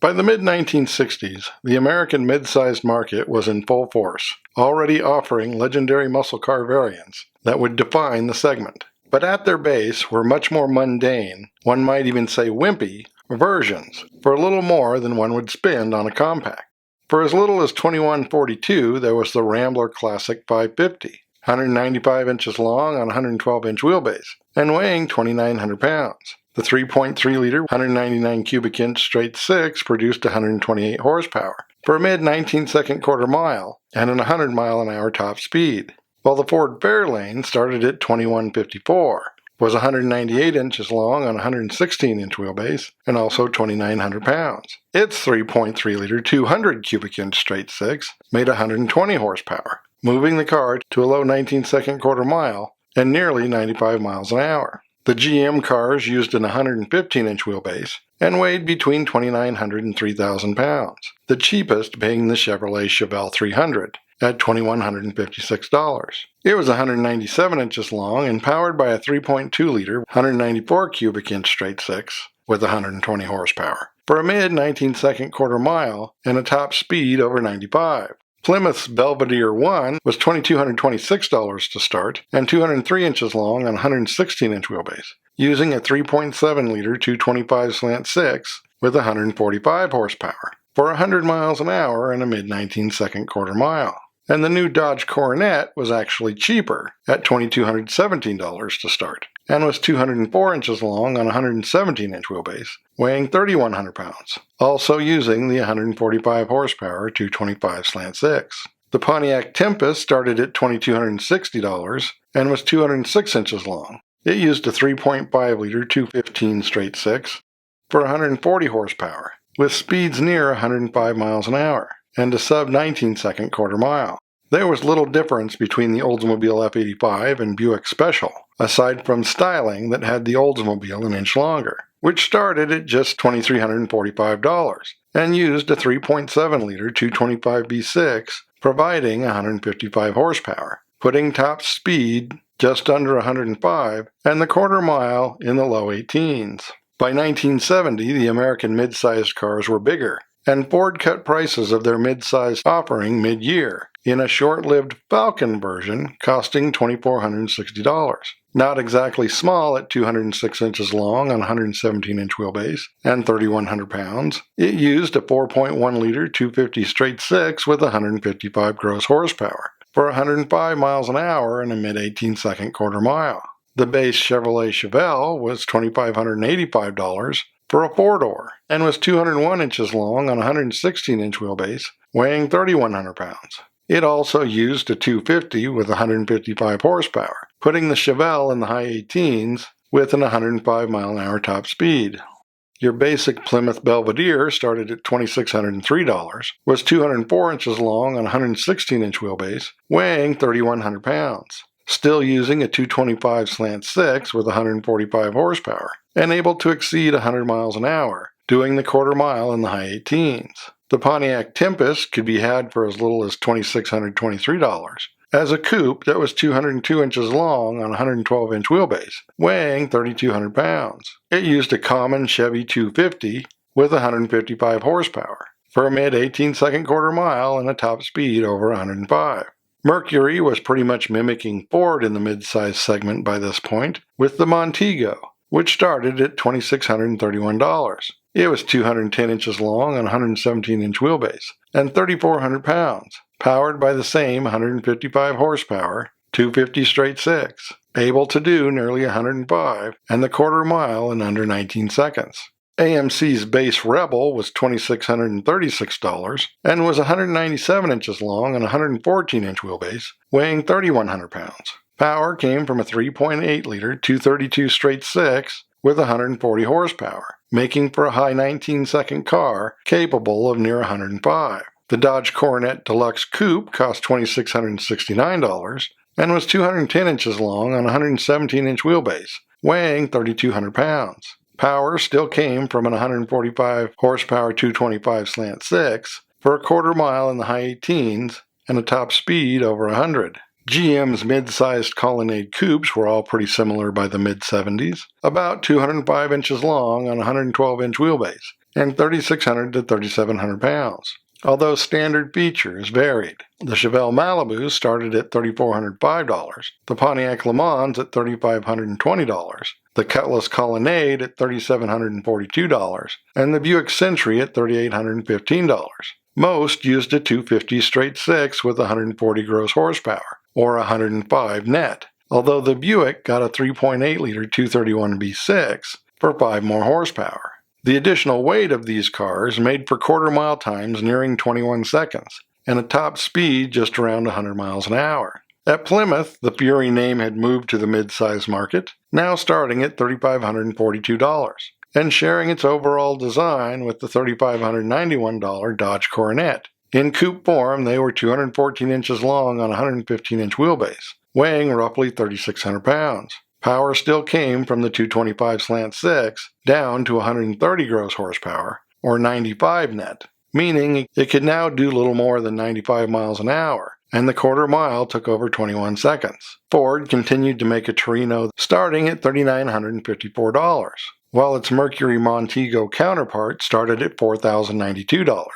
By the mid-1960s, the American mid-sized market was in full force, already offering legendary muscle car variants that would define the segment. But at their base were much more mundane, one might even say wimpy, versions, for a little more than one would spend on a compact. For as little as $21.42, there was the Rambler Classic 550, 195 inches long on a 112-inch wheelbase, and weighing 2,900 pounds. The 3.3-liter, 199 cubic inch straight six produced 128 horsepower for a mid-19-second quarter mile and an 100-mile-an-hour top speed, while the Ford Fairlane started at 21.54, was 198 inches long on a 116-inch wheelbase and also 2,900 pounds. Its 3.3-liter, 200 cubic inch straight six made 120 horsepower, moving the car to a low 19-second quarter mile and nearly 95 miles an hour. The GM cars used an 115-inch wheelbase and weighed between 2,900 and 3,000 pounds, the cheapest being the Chevrolet Chevelle 300 at $2,156. It was 197 inches long and powered by a 3.2-liter, 194 cubic inch straight six with 120 horsepower for a mid-19-second quarter mile and a top speed over 95. Plymouth's Belvedere 1 was $2,226 to start and 203 inches long on a 116-inch wheelbase, using a 3.7-liter 225 slant 6 with 145 horsepower for 100 miles an hour and a mid-19-second quarter mile. And the new Dodge Coronet was actually cheaper at $2,217 to start and was 204 inches long on a 117-inch wheelbase, weighing 3,100 pounds, also using the 145 horsepower 225 slant 6. The Pontiac Tempest started at $2,260 and was 206 inches long. It used a 3.5-liter 215 straight six for 140 horsepower, with speeds near 105 miles an hour and a sub-19-second quarter mile. There was little difference between the Oldsmobile F85 and Buick Special, aside from styling that had the Oldsmobile an inch longer, which started at just $2,345 and used a 3.7-liter 225 V6, providing 155 horsepower, putting top speed just under 105 and the quarter mile in the low 18s. By 1970, the American mid-sized cars were bigger, and Ford cut prices of their mid-sized offering mid-year in a short-lived Falcon version costing $2,460. Not exactly small at 206 inches long on a 117-inch wheelbase and 3,100 pounds, it used a 4.1-liter 250 straight six with 155 gross horsepower for 105 miles an hour and a mid-18-second quarter mile. The base Chevrolet Chevelle was $2,585 for a four-door and was 201 inches long on a 116-inch wheelbase, weighing 3,100 pounds. It also used a 250 with 155 horsepower, putting the Chevelle in the high 18s with an 105-mile-an-hour top speed. Your basic Plymouth Belvedere started at $2,603, was 204 inches long on a 116-inch wheelbase, weighing 3,100 pounds. Still using a 225 slant 6 with 145 horsepower, and able to exceed 100 miles an hour, doing the quarter mile in the high 18s. The Pontiac Tempest could be had for as little as $2,623 as a coupe that was 202 inches long on a 112-inch wheelbase, weighing 3,200 pounds. It used a common Chevy 250 with 155 horsepower for a mid-18-second quarter mile and a top speed over 105. Mercury was pretty much mimicking Ford in the mid-size segment by this point, with the Montego, which started at $2,631. It was 210 inches long on a 117-inch wheelbase and 3,400 pounds, powered by the same 155 horsepower, 250 straight six, able to do nearly 105 and the quarter mile in under 19 seconds. AMC's base Rebel was $2,636 and was 197 inches long on a 114-inch wheelbase, weighing 3,100 pounds. Power came from a 3.8-liter 232 straight six with 140 horsepower, making for a high 19-second car capable of near 105. The Dodge Coronet Deluxe Coupe cost $2,669 and was 210 inches long on a 117-inch wheelbase, weighing 3,200 pounds. Power still came from an 145 horsepower 225 slant 6 for a quarter mile in the high 18s and a top speed over 100. GM's mid-sized Colonnade coupes were all pretty similar by the mid-70s, about 205 inches long on a 112-inch wheelbase, and 3,600 to 3,700 pounds. Although standard features varied. The Chevelle Malibu started at $3,405, the Pontiac Le Mans at $3,520, the Cutlass Colonnade at $3,742, and the Buick Century at $3,815. Most used a 250 straight six with 140 gross horsepower, or 105 net, although the Buick got a 3.8-liter 231 V6 for 5 more horsepower. The additional weight of these cars made for quarter-mile times nearing 21 seconds, and a top speed just around 100 miles an hour. At Plymouth, the Fury name had moved to the midsize market, now starting at $3,542, and sharing its overall design with the $3,591 Dodge Coronet. In coupe form, they were 214 inches long on a 115-inch wheelbase, weighing roughly 3,600 pounds. Power still came from the 225 slant 6 down to 130 gross horsepower, or 95 net, meaning it could now do little more than 95 miles an hour, and the quarter mile took over 21 seconds. Ford continued to make a Torino starting at $3,954, while its Mercury Montego counterpart started at $4,092.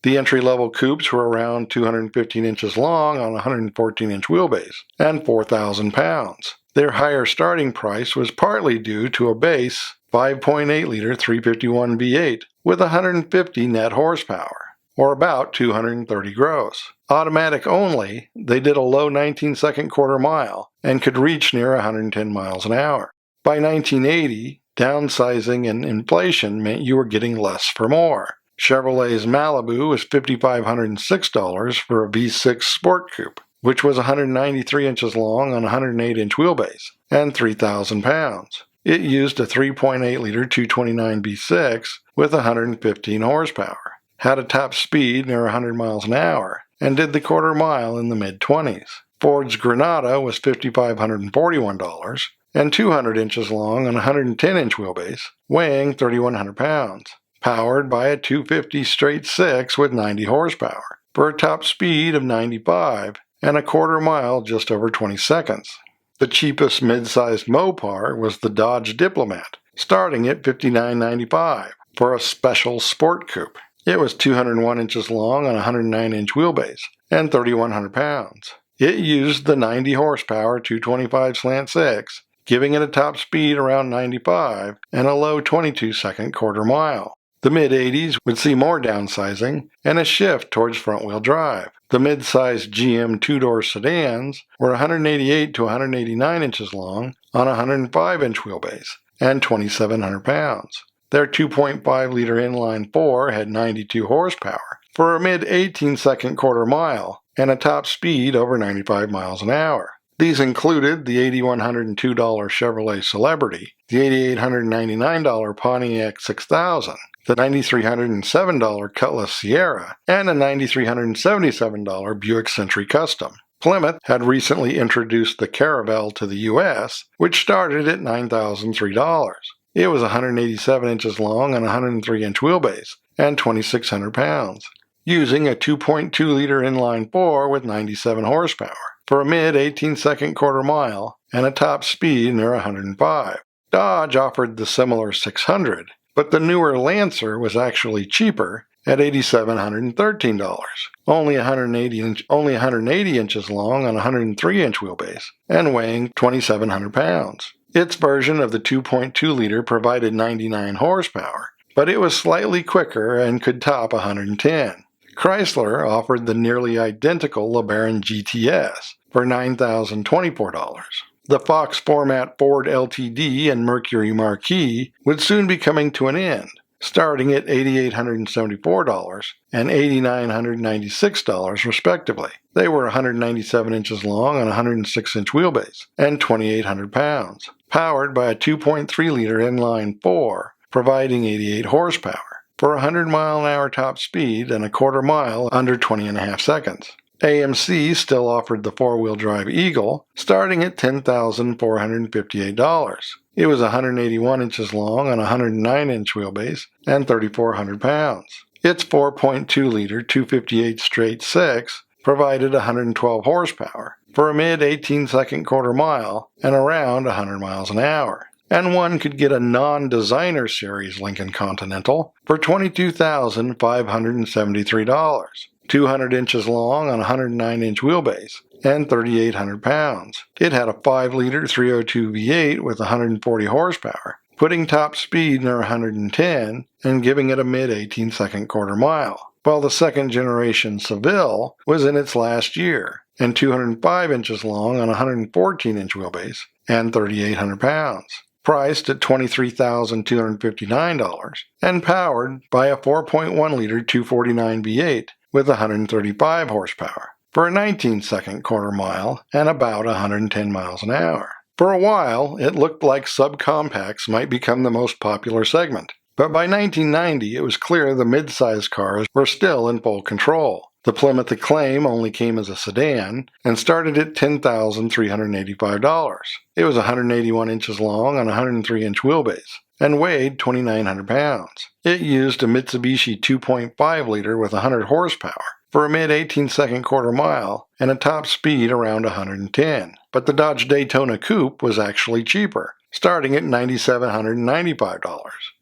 The entry-level coupes were around 215 inches long on a 114-inch wheelbase, and 4,000 pounds. Their higher starting price was partly due to a base 5.8-liter 351 V8 with 150 net horsepower, or about 230 gross. Automatic only, they did a low 19-second quarter mile and could reach near 110 miles an hour. By 1980, downsizing and inflation meant you were getting less for more. Chevrolet's Malibu was $5,506 for a V6 Sport Coupe, which was 193 inches long on a 108-inch wheelbase, and 3,000 pounds. It used a 3.8-liter 229 V6 with 115 horsepower, had a top speed near 100 miles an hour, and did the quarter mile in the mid-20s. Ford's Granada was $5,541 and 200 inches long on a 110-inch wheelbase, weighing 3,100 pounds, powered by a 250 straight six with 90 horsepower, for a top speed of 95 and a quarter mile just over 20 seconds. The cheapest mid-sized Mopar was the Dodge Diplomat, starting at $59.95 for a special sport coupe. It was 201 inches long on a 109-inch wheelbase and 3,100 pounds. It used the 90 horsepower 225 slant 6, giving it a top speed around 95 and a low 22-second quarter mile. The mid-80s would see more downsizing and a shift towards front-wheel drive. The mid-sized GM two-door sedans were 188 to 189 inches long on a 105-inch wheelbase and 2,700 pounds. Their 2.5-liter inline 4 had 92 horsepower for a mid-18-second quarter mile and a top speed over 95 miles an hour. These included the $8,102 Chevrolet Celebrity, the $8,899 Pontiac 6000, the $9,307 Cutlass Sierra, and a $9,377 Buick Century Custom. Plymouth had recently introduced the Caravelle to the U.S., which started at $9,003. It was 187 inches long on a 103-inch wheelbase and 2,600 pounds, using a 2.2-liter inline 4 with 97 horsepower for a mid-18-second quarter mile and a top speed near 105. Dodge offered the similar 600, but the newer Lancer was actually cheaper at $8,713, only 180 inches long on a 103-inch wheelbase and weighing 2,700 pounds. Its version of the 2.2-liter provided 99 horsepower, but it was slightly quicker and could top 110. Chrysler offered the nearly identical LeBaron GTS for $9,024. The Fox format Ford LTD and Mercury Marquis would soon be coming to an end, starting at $8,874 and $8,996 respectively. They were 197 inches long on a 106-inch wheelbase and 2,800 pounds, powered by a 2.3-liter inline 4, providing 88 horsepower for a 100-mile-an-hour top speed and a quarter mile under 20.5 seconds. AMC still offered the four-wheel drive Eagle, starting at $10,458. It was 181 inches long on a 109-inch wheelbase and 3,400 pounds. Its 4.2-liter 258 straight 6 provided 112 horsepower for a mid-18-second quarter mile and around 100 miles an hour. and one could get a non-designer series Lincoln Continental for $22,573, 200 inches long on a 109-inch wheelbase, and 3,800 pounds. It had a 5-liter 302 V8 with 140 horsepower, putting top speed near 110 and giving it a mid-18-second quarter mile, while the second-generation Seville was in its last year and 205 inches long on a 114-inch wheelbase and 3,800 pounds, priced at $23,259 and powered by a 4.1-liter 249 V8 with 135 horsepower for a 19-second quarter mile and about 110 miles an hour. For a while, it looked like subcompacts might become the most popular segment, but by 1990 it was clear the midsize cars were still in full control. The Plymouth Acclaim only came as a sedan and started at $10,385. It was 181 inches long on a 103-inch wheelbase and weighed 2,900 pounds. It used a Mitsubishi 2.5-liter with 100 horsepower for a mid-18-second quarter mile and a top speed around 110. But the Dodge Daytona Coupe was actually cheaper, starting at $9,795.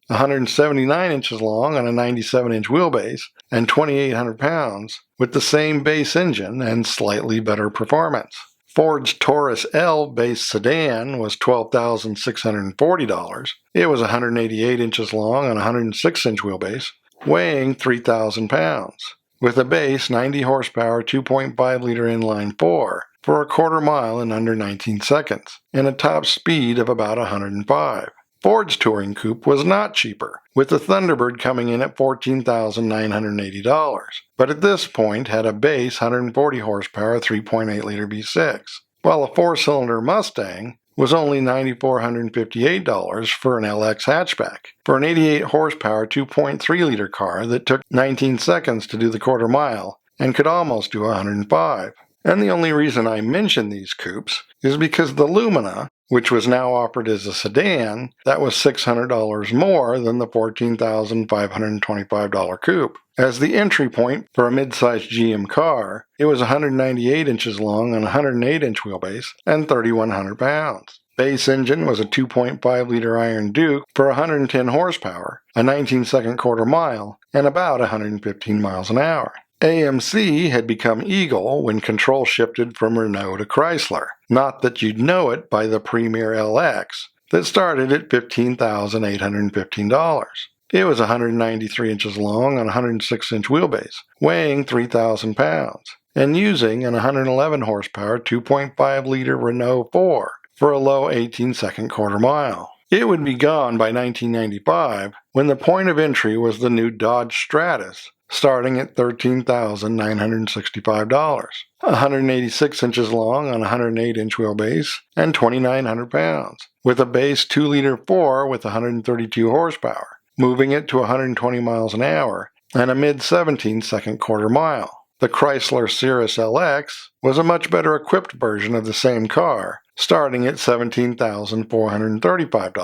179 inches long on a 97-inch wheelbase and 2,800 pounds with the same base engine and slightly better performance. Ford's Taurus L base sedan was $12,640. It was 188 inches long on a 106-inch wheelbase, weighing 3,000 pounds, with a base 90 horsepower 2.5-liter inline-4 for a quarter mile in under 19 seconds, and a top speed of about 105. Ford's Touring Coupe was not cheaper, with the Thunderbird coming in at $14,980, but at this point had a base 140 horsepower 3.8-liter V6, while a 4-cylinder Mustang was only $9,458 for an LX hatchback, for an 88 horsepower 2.3-liter car that took 19 seconds to do the quarter mile and could almost do 105. And the only reason I mention these coupes is because the Lumina, which was now offered as a sedan, that was $600 more than the $14,525 coupe. As the entry point for a mid-sized GM car, it was 198 inches long on a 108-inch wheelbase and 3,100 pounds. Base engine was a 2.5-liter Iron Duke for 110 horsepower, a 19-second quarter mile, and about 115 miles an hour. AMC had become Eagle when control shifted from Renault to Chrysler. Not that you'd know it by the Premier LX that started at $15,815. It was 193 inches long on a 106-inch wheelbase, weighing 3,000 pounds, and using an 111 horsepower 2.5-liter Renault 4 for a low 18-second quarter mile. It would be gone by 1995 when the point of entry was the new Dodge Stratus, starting at $13,965, 186 inches long on a 108-inch wheelbase and 2,900 pounds, with a base 2-liter 4 with 132 horsepower, moving it to 120 miles an hour and a mid-17-second quarter mile. The Chrysler Cirrus LX was a much better equipped version of the same car, starting at $17,435,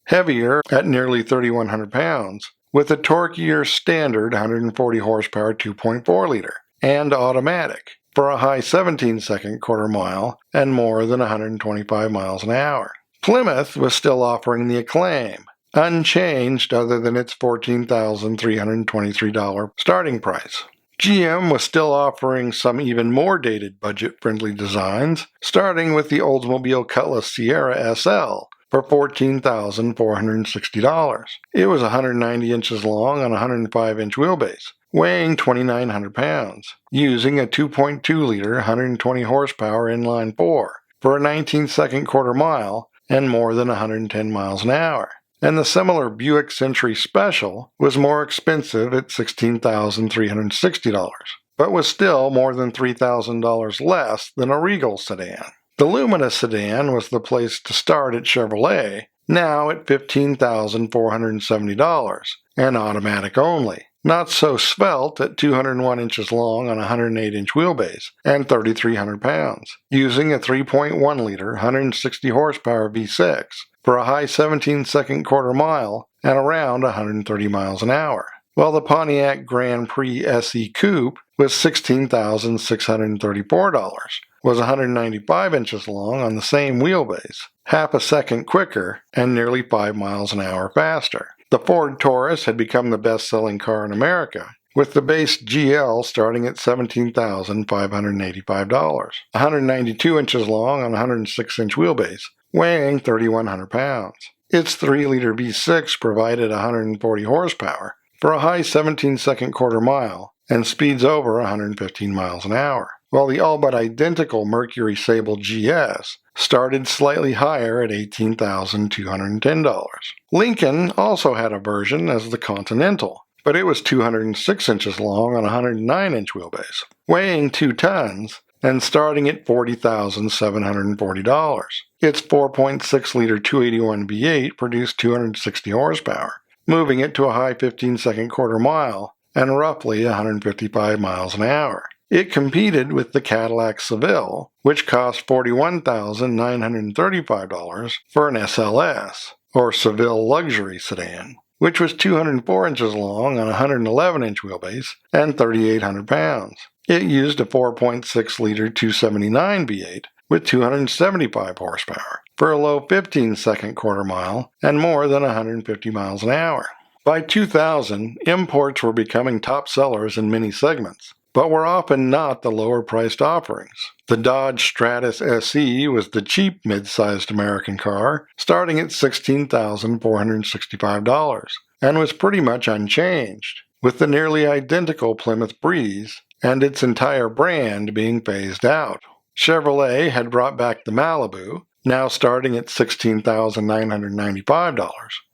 heavier at nearly 3,100 pounds, with a torquier standard 140 horsepower 2.4-liter, and automatic, for a high 17-second quarter mile and more than 125 miles an hour. Plymouth was still offering the Acclaim, unchanged other than its $14,323 starting price. GM was still offering some even more dated budget-friendly designs, starting with the Oldsmobile Cutlass Sierra SL, for $14,460. It was 190 inches long on a 105-inch wheelbase, weighing 2,900 pounds, using a 2.2-liter 120 horsepower inline-4 for a 19-second quarter mile and more than 110 miles an hour. And the similar Buick Century Special was more expensive at $16,360, but was still more than $3,000 less than a Regal sedan. The Lumina sedan was the place to start at Chevrolet, now at $15,470, and automatic only. Not so svelte at 201 inches long on a 108-inch wheelbase and 3,300 pounds, using a 3.1-liter 160 horsepower V6 for a high 17-second quarter mile and around 130 miles an hour. while the Pontiac Grand Prix SE Coupe with $16,634 was 195 inches long on the same wheelbase, half a second quicker and nearly 5 miles an hour faster. The Ford Taurus had become the best-selling car in America, with the base GL starting at $17,585, 192 inches long on a 106-inch wheelbase, weighing 3,100 pounds. Its 3-liter V6 provided 140 horsepower for a high 17-second quarter mile and speeds over 115 miles an hour, while the all-but-identical Mercury Sable GS started slightly higher at $18,210. Lincoln also had a version as the Continental, but it was 206 inches long on a 109-inch wheelbase, weighing 2 tons and starting at $40,740. Its 4.6-liter 281 V8 produced 260 horsepower, moving it to a high 15-second quarter mile and roughly 155 miles an hour. It competed with the Cadillac Seville, which cost $41,935 for an SLS, or Seville Luxury Sedan, which was 204 inches long on a 111-inch wheelbase and 3,800 pounds. It used a 4.6-liter 279 V8 with 275 horsepower for a low 15-second quarter mile and more than 150 miles an hour. By 2000, imports were becoming top sellers in many segments, but were often not the lower-priced offerings. The Dodge Stratus SE was the cheap mid-sized American car, starting at $16,465, and was pretty much unchanged, with the nearly identical Plymouth Breeze and its entire brand being phased out. Chevrolet had brought back the Malibu, now starting at $16,995.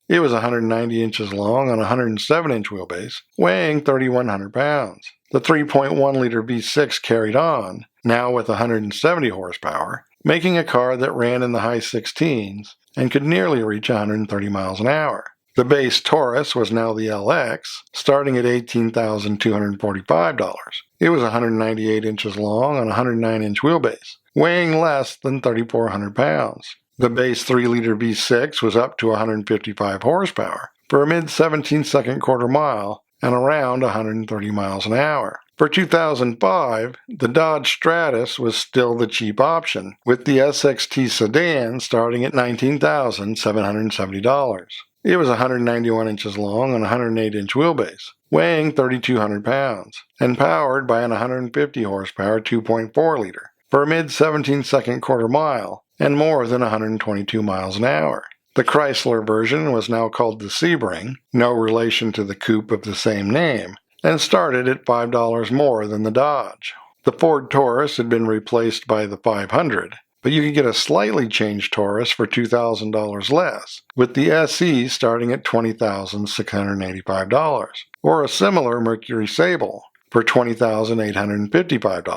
It was 190 inches long on a 107-inch wheelbase, weighing 3,100 pounds. The 3.1-liter V6 carried on, now with 170 horsepower, making a car that ran in the high 16s and could nearly reach 130 miles an hour. The base Taurus was now the LX, starting at $18,245. It was 198 inches long on a 109-inch wheelbase, weighing less than 3,400 pounds. The base 3-liter V6 was up to 155 horsepower for a mid-17-second quarter mile and around 130 miles an hour. For 2005, the Dodge Stratus was still the cheap option, with the SXT sedan starting at $19,770. It was 191 inches long on a 108-inch wheelbase, weighing 3,200 pounds, and powered by an 150 horsepower 2.4-liter for a mid-17-second quarter mile and more than 122 miles an hour. The Chrysler version was now called the Sebring, no relation to the coupe of the same name, and started at $5 more than the Dodge. The Ford Taurus had been replaced by the 500, but you could get a slightly changed Taurus for $2,000 less, with the SE starting at $20,685, or a similar Mercury Sable for $20,855.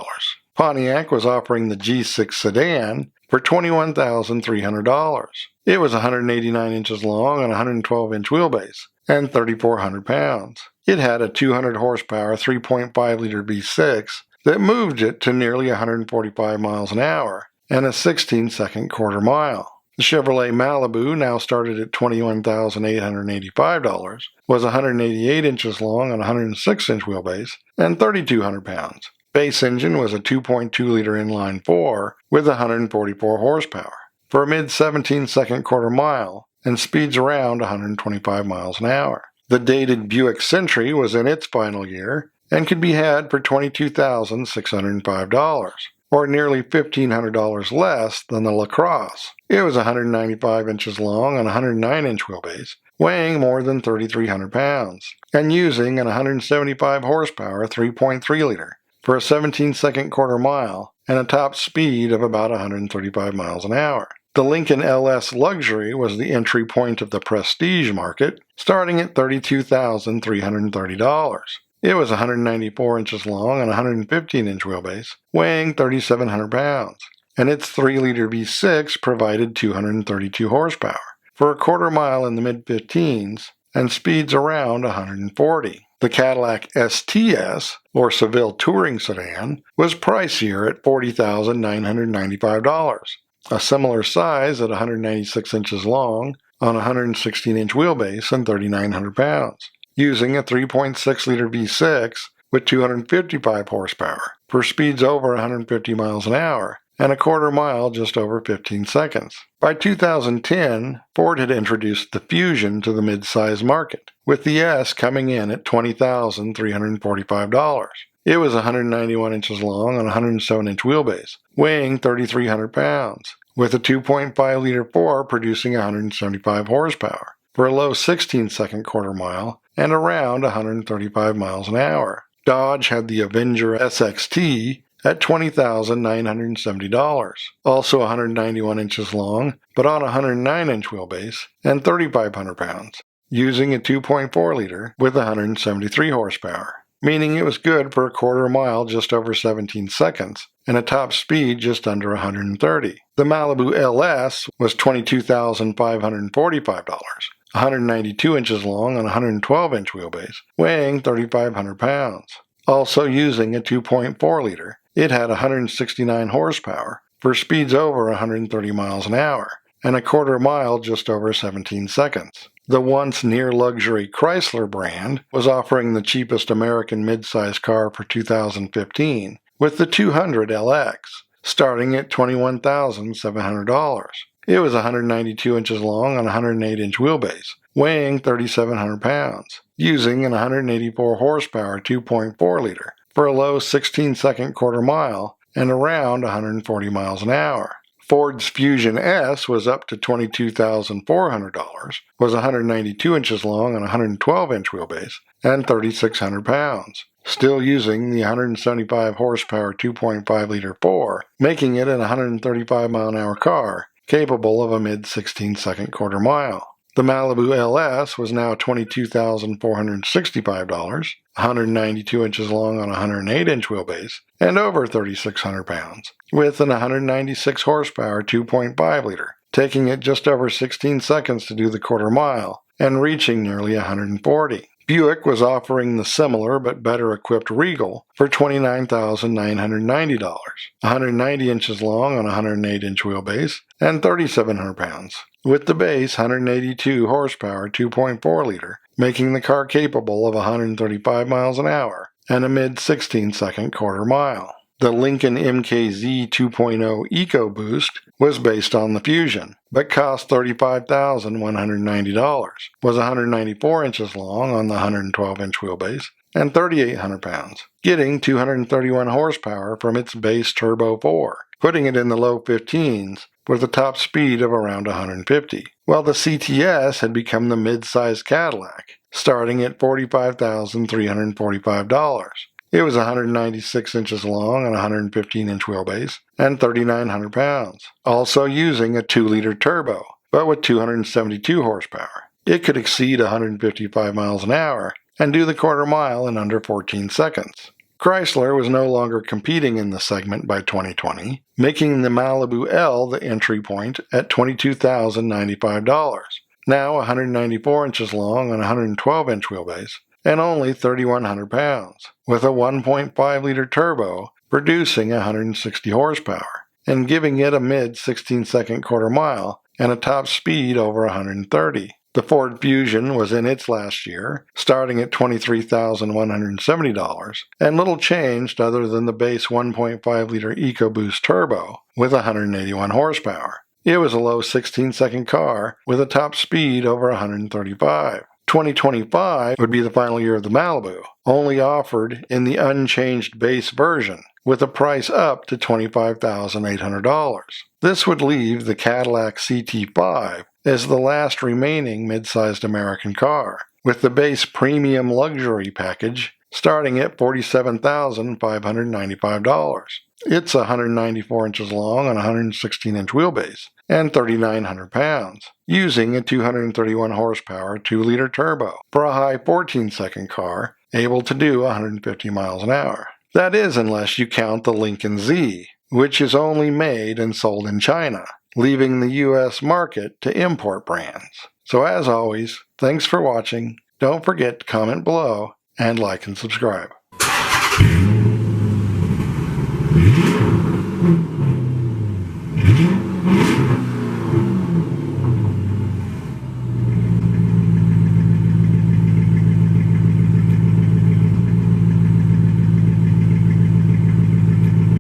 Pontiac was offering the G6 sedan for $21,300. It was 189 inches long on a 112-inch wheelbase and 3,400 pounds. It had a 200 horsepower 3.5-liter V6 that moved it to nearly 145 miles an hour and a 16-second quarter mile. The Chevrolet Malibu, now started at $21,885, was 188 inches long on a 106-inch wheelbase and 3,200 pounds. Base engine was a 2.2-liter inline-4 with 144 horsepower for a mid-17-second quarter mile and speeds around 125 miles an hour. The dated Buick Century was in its final year and could be had for $22,605, or nearly $1,500 less than the LaCrosse. It was 195 inches long on a 109-inch wheelbase, weighing more than 3,300 pounds, and using an 175 horsepower 3.3-liter for a 17-second quarter mile and a top speed of about 135 miles an hour. The Lincoln LS Luxury was the entry point of the prestige market, starting at $32,330. It was 194 inches long on a 115-inch wheelbase, weighing 3,700 pounds, and its 3-liter V6 provided 232 horsepower for a quarter mile in the mid-15s and speeds around 140. The Cadillac STS, or Seville Touring Sedan, was pricier at $40,995, a similar size at 196 inches long on a 116-inch wheelbase and 3,900 pounds. using a 3.6-liter V6 with 255 horsepower for speeds over 150 miles an hour and a quarter mile just over 15 seconds. By 2010, Ford had introduced the Fusion to the midsize market, with the S coming in at $20,345. It was 191 inches long on a 107-inch wheelbase, weighing 3,300 pounds, with a 2.5-liter 4 producing 175 horsepower for a low 16-second quarter mile and around 135 miles an hour. Dodge had the Avenger SXT at $20,970, also 191 inches long, but on a 109-inch wheelbase and 3,500 pounds, using a 2.4-liter with 173 horsepower, meaning it was good for a quarter mile just over 17 seconds and a top speed just under 130. The Malibu LS was $22,545, 192 inches long on a 112-inch wheelbase, weighing 3,500 pounds. Also using a 2.4-liter, it had 169 horsepower for speeds over 130 miles an hour and a quarter mile just over 17 seconds. The once near-luxury Chrysler brand was offering the cheapest American midsize car for 2015 with the 200 LX, starting at $21,700. It was 192 inches long on a 108-inch wheelbase, weighing 3,700 pounds, using an 184 horsepower 2.4-liter for a low 16-second quarter mile and around 140 miles an hour. Ford's Fusion S was up to $22,400, was 192 inches long on a 112-inch wheelbase, and 3,600 pounds, still using the 175 horsepower 2.5-liter 4, making it an 135-mile-an-hour car, capable of a mid-16-second quarter mile. The Malibu LS was now $22,465, 192 inches long on a 108-inch wheelbase, and over 3,600 pounds, with an 196 horsepower 2.5-liter, taking it just over 16 seconds to do the quarter mile, and reaching nearly 140. Buick was offering the similar but better equipped Regal for $29,990, 190 inches long on a 108-inch wheelbase, and 3,700 pounds, with the base 182 horsepower 2.4-liter, making the car capable of 135 miles an hour and a mid-16-second quarter mile. The Lincoln MKZ 2.0 EcoBoost was based on the Fusion, but cost $35,190, was 194 inches long on the 112-inch wheelbase, and 3,800 pounds, getting 231 horsepower from its base Turbo 4, putting it in the low 15s with a top speed of around 150, while the CTS had become the mid-size Cadillac, starting at $45,345. It was 196 inches long on a 115-inch wheelbase and 3,900 pounds, also using a 2-liter turbo, but with 272 horsepower. It could exceed 155 miles an hour and do the quarter mile in under 14 seconds. Chrysler was no longer competing in the segment by 2020, making the Malibu L the entry point at $22,095, now 194 inches long on a 112-inch wheelbase, and only 3,100 pounds, with a 1.5-liter turbo producing 160 horsepower, and giving it a mid-16-second quarter mile and a top speed over 130. The Ford Fusion was in its last year, starting at $23,170, and little changed other than the base 1.5-liter EcoBoost turbo with 181 horsepower. It was a low 16-second car with a top speed over 135. 2025 would be the final year of the Malibu, only offered in the unchanged base version, with a price up to $25,800. This would leave the Cadillac CT5 as the last remaining mid-sized American car, with the base premium luxury package starting at $47,595. It's 194 inches long on a 116-inch wheelbase and 3,900 pounds, using a 231 horsepower 2-liter turbo for a high 14-second car able to do 150 miles an hour. That is, unless you count the Lincoln Z, which is only made and sold in China, leaving the U.S. market to import brands. So as always, thanks for watching. Don't forget to comment below and like and subscribe.